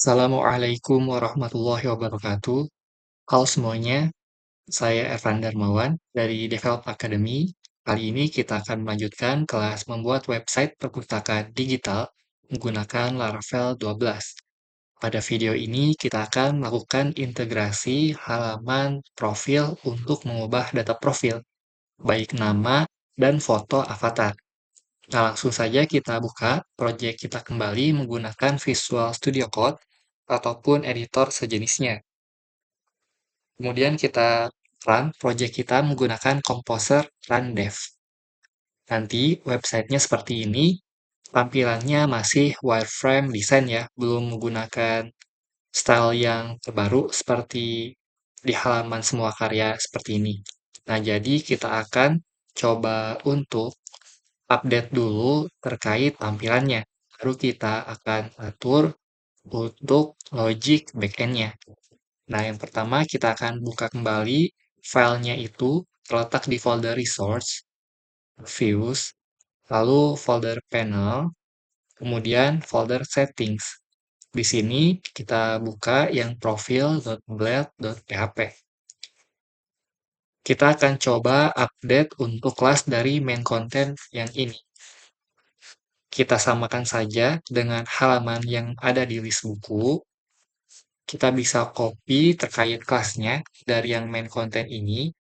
Assalamualaikum warahmatullahi wabarakatuh. Halo semuanya, saya Evan Darmawan dari Develop Academy. Kali ini kita akan melanjutkan kelas membuat website perpustakaan digital menggunakan Laravel 12. Pada video ini kita akan melakukan integrasi halaman profil untuk mengubah data profil, baik nama dan foto avatar. Nah, langsung saja kita buka proyek kita kembali menggunakan Visual Studio Code ataupun editor sejenisnya. Kemudian kita run proyek kita menggunakan Composer Run Dev. Nanti websitenya seperti ini, tampilannya masih wireframe design ya, belum menggunakan style yang terbaru seperti di halaman semua karya seperti ini. Nah, jadi kita akan coba untuk update dulu terkait tampilannya. Baru kita akan atur untuk logic backend-nya. Nah, yang pertama kita akan buka kembali filenya itu terletak di folder resource, views, lalu folder panel, kemudian folder settings. Di sini kita buka yang profil.blade.php. Kita akan coba update untuk kelas dari main content yang ini. Kita samakan saja dengan halaman yang ada di list buku. Kita bisa copy terkait kelasnya dari yang main content ini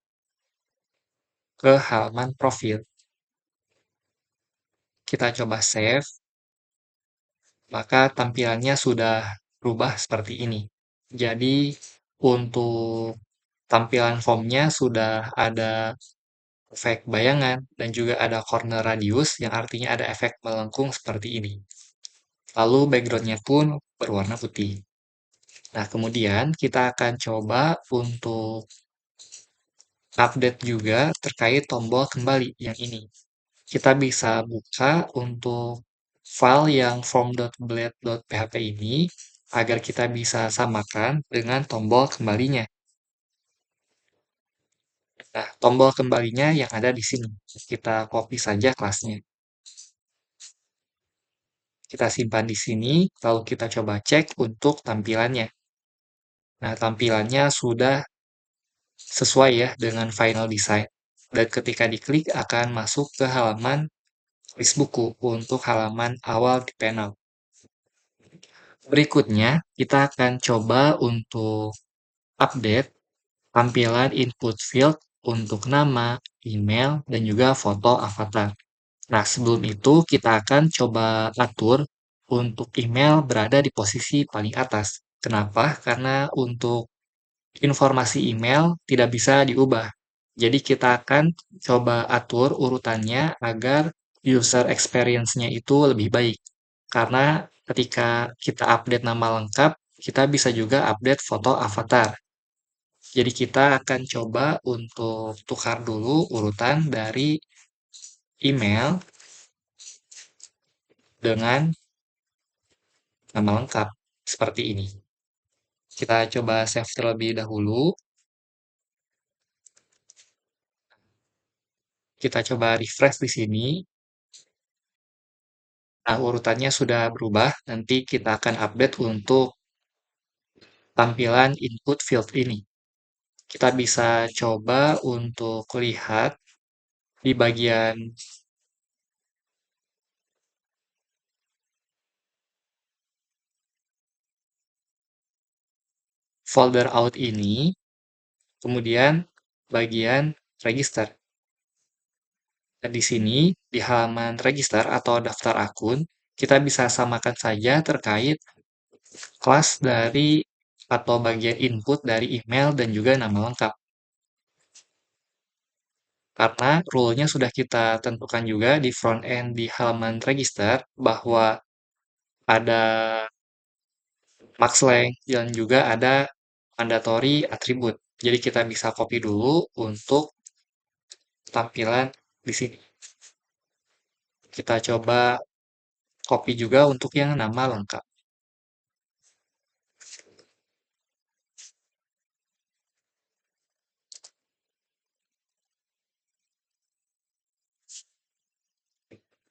ke halaman profil. Kita coba save, maka tampilannya sudah berubah seperti ini. Jadi untuk tampilan formnya sudah ada efek bayangan dan juga ada corner radius yang artinya ada efek melengkung seperti ini. Lalu backgroundnya pun berwarna putih. Nah, kemudian kita akan coba untuk update juga terkait tombol kembali yang ini. Kita bisa buka untuk file yang form.blade.php ini agar kita bisa samakan dengan tombol kembalinya. Nah, tombol kembalinya yang ada di sini. Kita copy saja kelasnya. Kita simpan di sini, lalu kita coba cek untuk tampilannya. Nah, tampilannya sudah sesuai ya dengan final design. Dan ketika diklik akan masuk ke halaman list buku untuk halaman awal di panel. Berikutnya, kita akan coba untuk update tampilan input field untuk nama, email, dan juga foto avatar. Nah, sebelum itu kita akan coba atur untuk email berada di posisi paling atas. Kenapa? Karena untuk informasi email tidak bisa diubah. Jadi kita akan coba atur urutannya agar user experience-nya itu lebih baik. Karena ketika kita update nama lengkap, kita bisa juga update foto avatar. Jadi kita akan coba untuk tukar dulu urutan dari email dengan nama lengkap seperti ini. Kita coba save terlebih dahulu. Kita coba refresh di sini. Nah, urutannya sudah berubah. Nanti kita akan update untuk tampilan input field ini. Kita bisa coba untuk lihat di bagian folder out ini, kemudian bagian register. Dan di sini, di halaman register atau daftar akun, kita bisa samakan saja terkait kelas dari atau bagian input dari email dan juga nama lengkap. Karena rule-nya sudah kita tentukan juga di front end di halaman register bahwa ada max length dan juga ada mandatory atribut. Jadi kita bisa copy dulu untuk tampilan di sini. Kita coba copy juga untuk yang nama lengkap.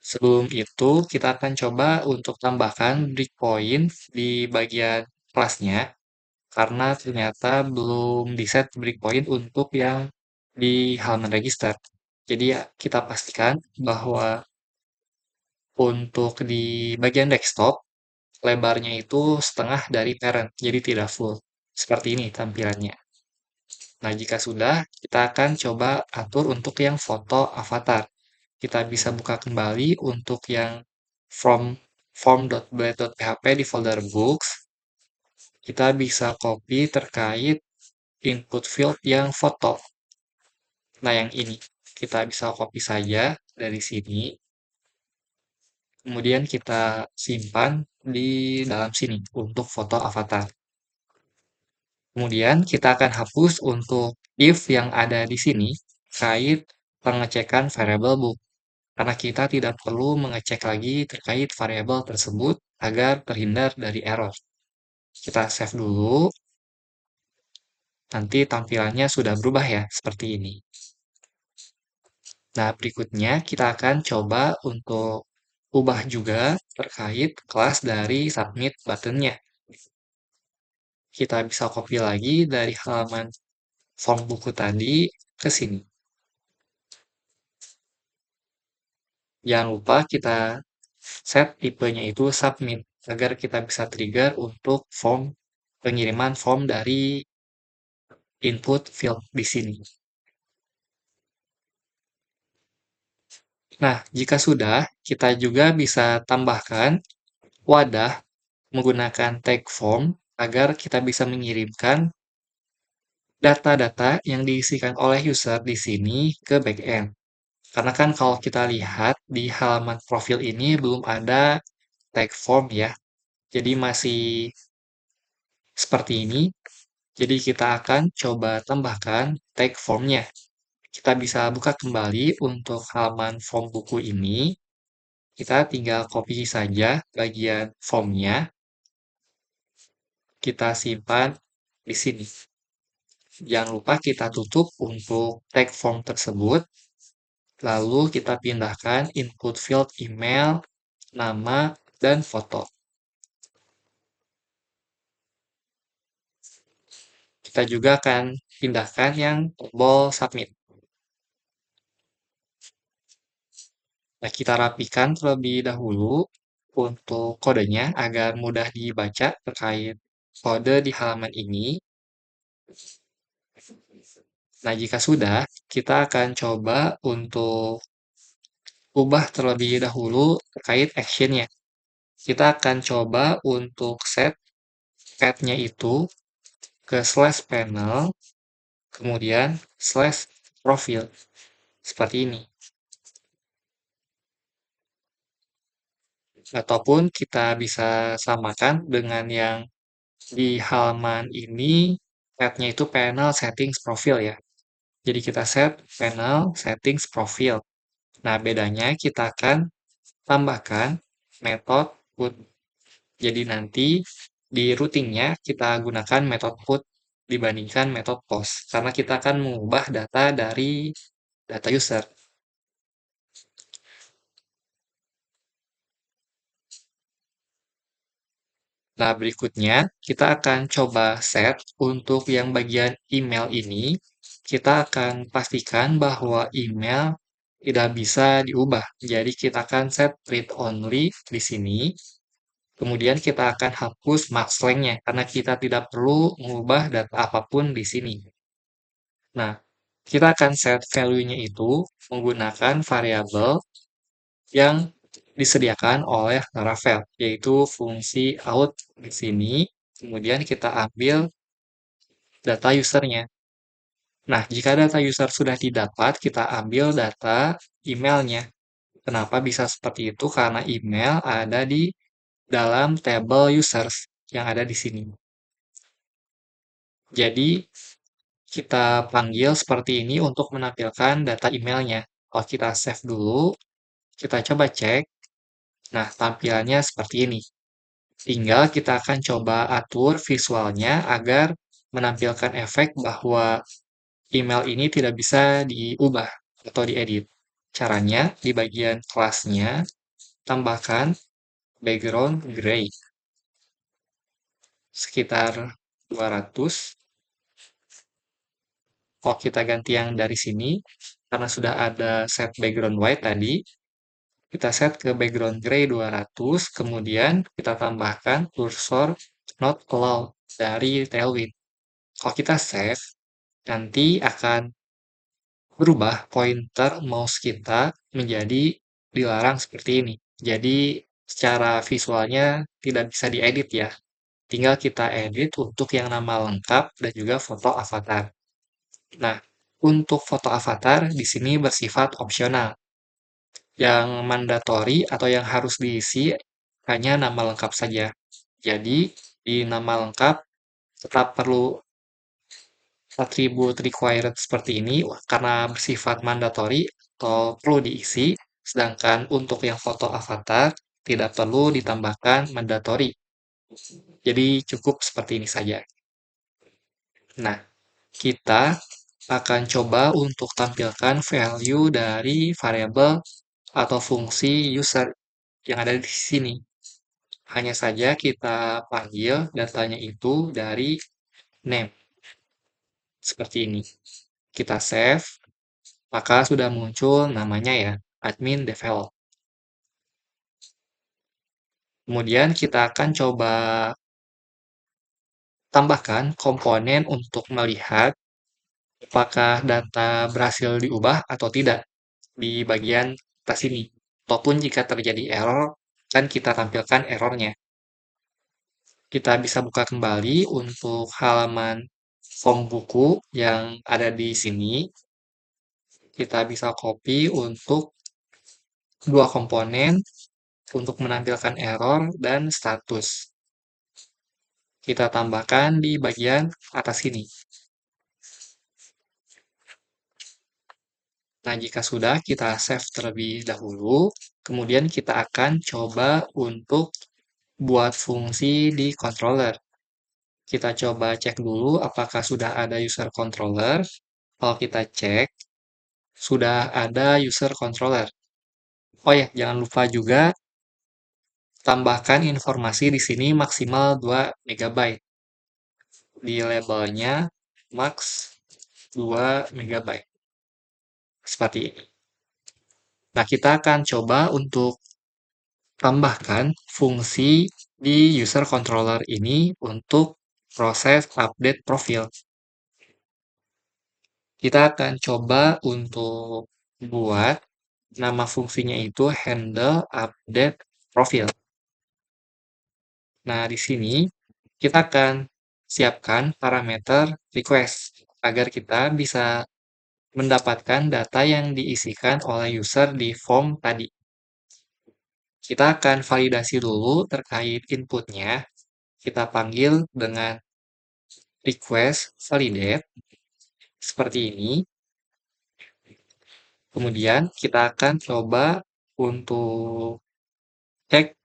Sebelum itu, kita akan coba untuk tambahkan breakpoint di bagian kelasnya, karena ternyata belum di-set breakpoint untuk yang di halaman register. Jadi ya, kita pastikan bahwa untuk di bagian desktop, lebarnya itu setengah dari parent, jadi tidak full. Seperti ini tampilannya. Nah, jika sudah, kita akan coba atur untuk yang foto avatar. Kita bisa buka kembali untuk yang from form.blade.php di folder books. Kita bisa copy terkait input field yang foto. Nah, yang ini kita bisa copy saja dari sini. Kemudian kita simpan di dalam sini untuk foto avatar. Kemudian kita akan hapus untuk if yang ada di sini terkait pengecekan variabel book. Karena kita tidak perlu mengecek lagi terkait variabel tersebut agar terhindar dari error. Kita save dulu, nanti tampilannya sudah berubah ya, seperti ini. Nah, berikutnya kita akan coba untuk ubah juga terkait kelas dari submit buttonnya. Kita bisa copy lagi dari halaman form buku tadi ke sini. Jangan lupa kita set tipenya itu submit agar kita bisa trigger untuk pengiriman form dari input field di sini. Nah, jika sudah, kita juga bisa tambahkan wadah menggunakan tag form agar kita bisa mengirimkan data-data yang diisikan oleh user di sini ke backend. Karena kan kalau kita lihat di halaman profil ini belum ada tag form ya. Jadi masih seperti ini. Jadi kita akan coba tambahkan tag formnya. Kita bisa buka kembali untuk halaman form buku ini. Kita tinggal copy saja bagian formnya. Kita simpan di sini. Jangan lupa kita tutup untuk tag form tersebut. Lalu kita pindahkan input field email, nama, dan foto. Kita juga akan pindahkan yang tombol submit. Nah, kita rapikan terlebih dahulu untuk kodenya agar mudah dibaca terkait kode di halaman ini. Nah, jika sudah, kita akan coba untuk ubah terlebih dahulu terkait actionnya. Kita akan coba untuk set path-nya itu ke slash panel, kemudian slash profile. Seperti ini. Ataupun kita bisa samakan dengan yang di halaman ini, path-nya itu panel settings profile ya. Jadi kita set panel settings profile. Nah, bedanya kita akan tambahkan metode put. Jadi nanti di routingnya kita gunakan metode put dibandingkan metode post. Karena kita akan mengubah data dari data user. Nah, berikutnya kita akan coba set untuk yang bagian email ini. Kita akan pastikan bahwa email tidak bisa diubah. Jadi kita akan set read only di sini. Kemudian kita akan hapus max length-nya karena kita tidak perlu mengubah data apapun di sini. Nah, kita akan set value-nya itu menggunakan variabel yang disediakan oleh Laravel, yaitu fungsi out di sini. Kemudian kita ambil data usernya. Nah, jika data user sudah didapat, kita ambil data emailnya. Kenapa bisa seperti itu? Karena email ada di dalam tabel users yang ada di sini. Jadi, kita panggil seperti ini untuk menampilkan data emailnya. Kalau kita save dulu, kita coba cek. Nah, tampilannya seperti ini. Tinggal kita akan coba atur visualnya agar menampilkan efek bahwa email ini tidak bisa diubah atau diedit. Caranya, di bagian kelasnya, tambahkan background gray. sekitar 200. Kalau kita ganti yang dari sini, karena sudah ada set background white tadi, kita set ke background gray 200, kemudian kita tambahkan kursor not allowed dari Tailwind. Kalau kita save, nanti akan berubah pointer mouse kita menjadi dilarang seperti ini. Jadi secara visualnya tidak bisa diedit ya. Tinggal kita edit untuk yang nama lengkap dan juga foto avatar. Nah, untuk foto avatar di sini bersifat opsional. Yang mandatory atau yang harus diisi hanya nama lengkap saja. Jadi, di nama lengkap tetap perlu atribut required seperti ini karena bersifat mandatory atau perlu diisi, sedangkan untuk yang foto avatar tidak perlu ditambahkan mandatory. Jadi cukup seperti ini saja. Nah, kita akan coba untuk tampilkan value dari variabel atau fungsi user yang ada di sini. Hanya saja kita panggil datanya itu dari name. Seperti ini. Kita save, maka sudah muncul namanya ya, admin develop. Kemudian kita akan coba tambahkan komponen untuk melihat apakah data berhasil diubah atau tidak di bagian atas ini. Ataupun jika terjadi error, kan kita tampilkan errornya. Kita bisa buka kembali untuk halaman form buku yang ada di sini. Kita bisa copy untuk dua komponen untuk menampilkan error dan status. Kita tambahkan di bagian atas ini. Nah, jika sudah, kita save terlebih dahulu. Kemudian kita akan coba untuk buat fungsi di controller. Kita coba cek dulu apakah sudah ada user controller. Kalau kita cek, sudah ada user controller. Oh ya, jangan lupa juga tambahkan informasi di sini maksimal 2 MB. Di labelnya max 2 MB. Seperti ini. Nah, kita akan coba untuk tambahkan fungsi di user controller ini untuk proses update profil. Kita akan coba untuk buat nama fungsinya itu handle update profil. Nah, di sini kita akan siapkan parameter request agar kita bisa mendapatkan data yang diisikan oleh user di form tadi. Kita akan validasi dulu terkait inputnya. Kita panggil dengan request validate seperti ini. Kemudian kita akan coba untuk cek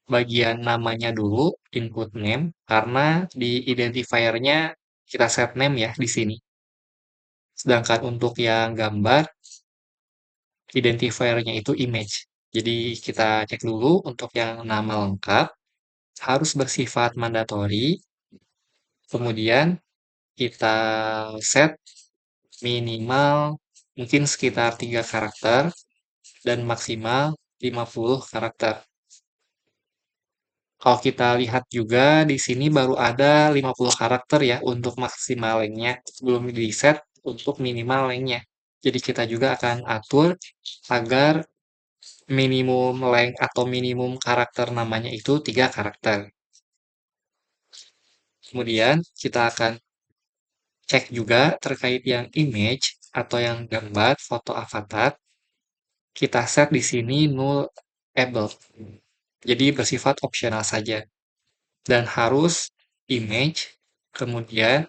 bagian namanya dulu, input name, karena di identifiernya kita set name ya di sini. Sedangkan untuk yang gambar, identifiernya itu image. Jadi kita cek dulu untuk yang nama lengkap, harus bersifat mandatory. Kemudian kita set minimal mungkin sekitar 3 karakter dan maksimal 50 karakter. Kalau kita lihat juga di sini baru ada 50 karakter ya untuk maksimal length-nya, belum di-set untuk minimal length-nya. Jadi kita juga akan atur agar minimum length atau minimum karakter namanya itu 3 karakter. Kemudian kita akan cek juga terkait yang image atau yang gambar foto avatar. Kita set di sini null able. Jadi bersifat opsional saja. Dan harus image, kemudian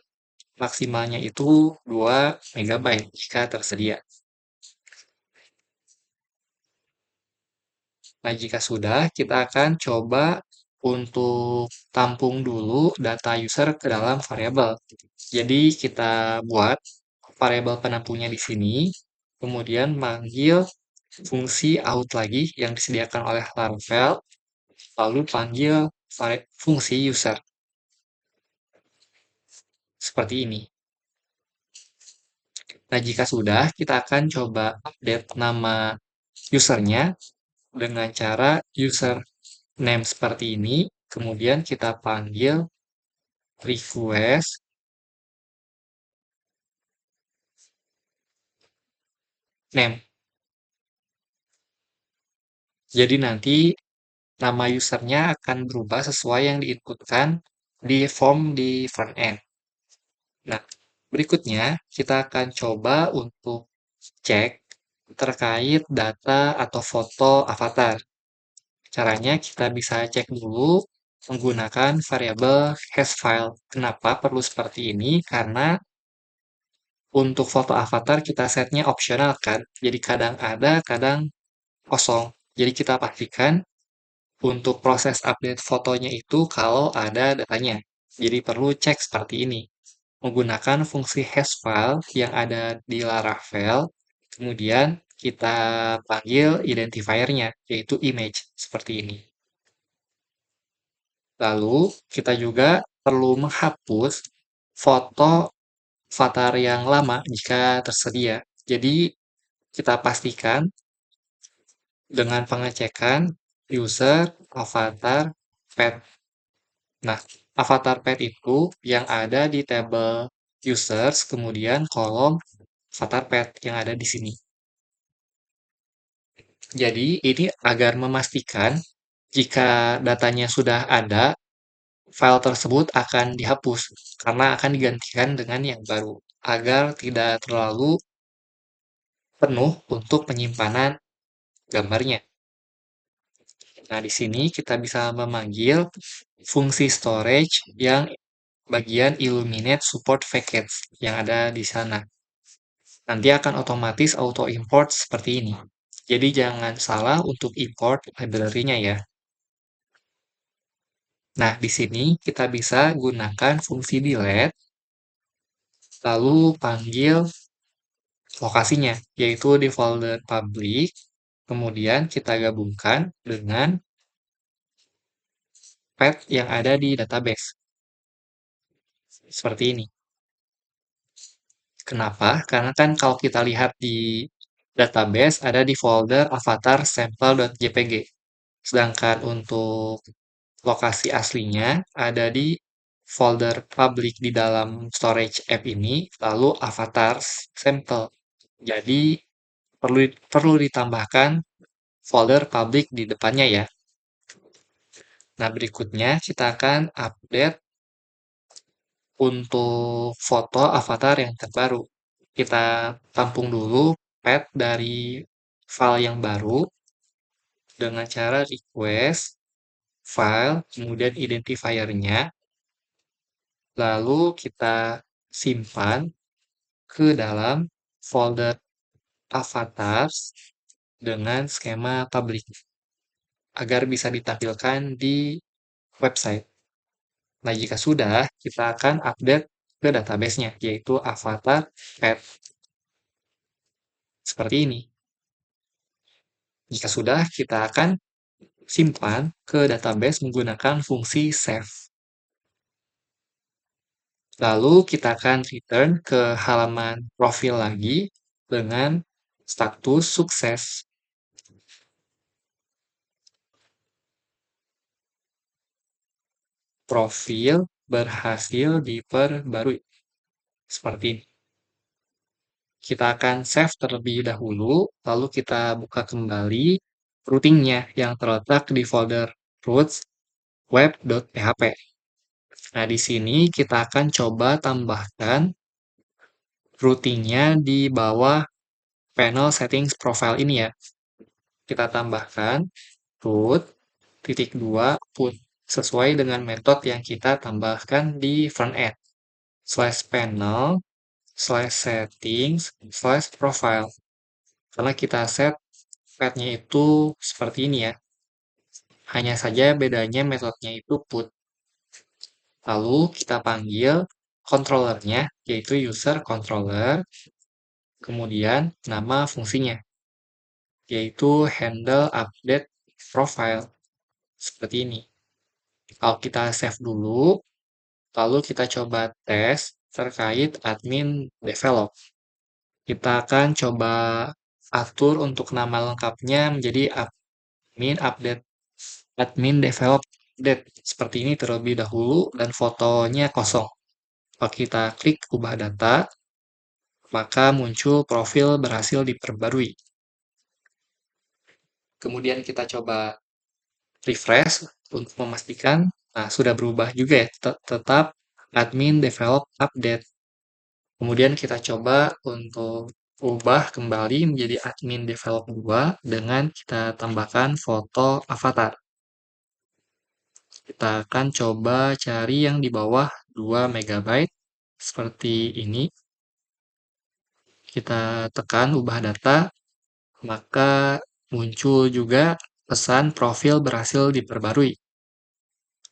maksimalnya itu 2 MB jika tersedia. Nah, jika sudah, kita akan coba untuk tampung dulu data user ke dalam variabel. Jadi, kita buat variabel penampungnya di sini, kemudian manggil fungsi out lagi yang disediakan oleh Laravel, lalu panggil fungsi user. seperti ini. Nah, jika sudah, kita akan coba update nama usernya dengan cara username seperti ini. Kemudian kita panggil request name. Jadi nanti nama usernya akan berubah sesuai yang diinputkan di form di front end. Nah, berikutnya kita akan coba untuk cek terkait data atau foto avatar. Caranya kita bisa cek dulu menggunakan variabel hasFile. Kenapa perlu seperti ini? Karena untuk foto avatar kita setnya opsional kan. Jadi kadang ada, kadang kosong. Jadi kita pastikan untuk proses update fotonya itu kalau ada datanya. Jadi perlu cek seperti ini. Menggunakan fungsi hasFile yang ada di Laravel, kemudian kita panggil identifiernya, yaitu image, seperti ini. Lalu, kita juga perlu menghapus foto avatar yang lama jika tersedia. Jadi, kita pastikan dengan pengecekan user, avatar, pet. Nah, avatar pet itu yang ada di tabel users, kemudian kolom avatar pet yang ada di sini. Jadi, ini agar memastikan jika datanya sudah ada, file tersebut akan dihapus karena akan digantikan dengan yang baru agar tidak terlalu penuh untuk penyimpanan gambarnya. Nah, di sini kita bisa memanggil fungsi storage yang bagian illuminate support package yang ada di sana. Nanti akan otomatis auto import seperti ini. Jadi jangan salah untuk import library-nya ya. Nah, di sini kita bisa gunakan fungsi delete, lalu panggil lokasinya, yaitu di folder public, kemudian kita gabungkan dengan pet yang ada di database. Seperti ini. Kenapa? Karena kan kalau kita lihat di database ada di folder avatar sample.jpg. Sedangkan untuk lokasi aslinya ada di folder public di dalam storage app ini, lalu avatar sample. Jadi perlu perlu ditambahkan folder public di depannya ya. Nah, berikutnya kita akan update untuk foto avatar yang terbaru. Kita tampung dulu path dari file yang baru dengan cara request file, kemudian identifiernya, lalu kita simpan ke dalam folder avatars dengan skema public agar bisa ditampilkan di website. Nah, jika sudah, kita akan update ke database-nya, yaitu avatar pet. Seperti ini. Jika sudah, kita akan simpan ke database menggunakan fungsi save. Lalu kita akan return ke halaman profil lagi dengan status sukses. Profil berhasil diperbarui. Seperti ini. Kita akan save terlebih dahulu, lalu kita buka kembali routingnya yang terletak di folder routes web.php. Nah, di sini kita akan coba tambahkan routingnya di bawah panel settings profile ini ya. Kita tambahkan root titik 2 put sesuai dengan metode yang kita tambahkan di front end slash panel slash settings slash profile karena kita set path-nya itu seperti ini ya, hanya saja bedanya metodenya itu put. Lalu kita panggil controllernya yaitu user controller, kemudian nama fungsinya yaitu handle update profile seperti ini. Kalau kita save dulu, lalu kita coba tes terkait admin develop. Kita akan coba atur untuk nama lengkapnya menjadi admin develop update. Seperti ini terlebih dahulu dan fotonya kosong. Kalau kita klik ubah data, maka muncul profil berhasil diperbarui. Kemudian kita coba refresh untuk memastikan, nah sudah berubah juga ya, tetap admin develop update. Kemudian kita coba untuk ubah kembali menjadi admin develop 2 dengan kita tambahkan foto avatar. Kita akan coba cari yang di bawah 2 MB seperti ini. Kita tekan ubah data, maka muncul juga pesan profil berhasil diperbarui.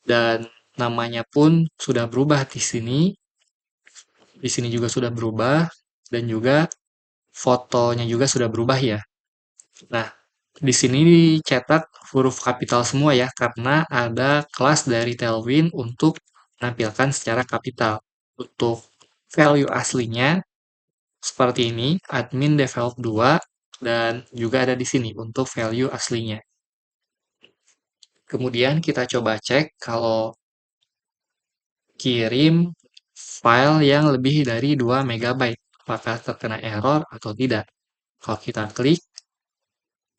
Dan namanya pun sudah berubah di sini. Di sini juga sudah berubah dan juga fotonya juga sudah berubah ya. Nah, di sini dicetak huruf kapital semua ya, karena ada kelas dari Tailwind untuk menampilkan secara kapital. Untuk value aslinya seperti ini, admin develop 2, dan juga ada di sini untuk value aslinya. Kemudian kita coba cek kalau kirim file yang lebih dari 2 MB, apakah terkena error atau tidak. Kalau kita klik,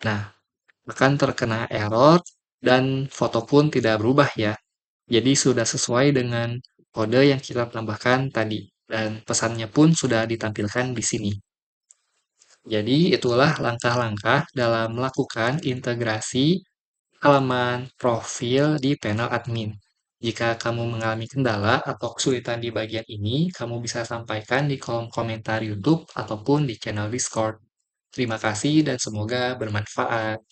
nah akan terkena error dan foto pun tidak berubah ya. Jadi sudah sesuai dengan kode yang kita tambahkan tadi dan pesannya pun sudah ditampilkan di sini. Jadi itulah langkah-langkah dalam melakukan integrasi halaman profil di panel admin. Jika kamu mengalami kendala atau kesulitan di bagian ini, kamu bisa sampaikan di kolom komentar YouTube ataupun di channel Discord. Terima kasih dan semoga bermanfaat.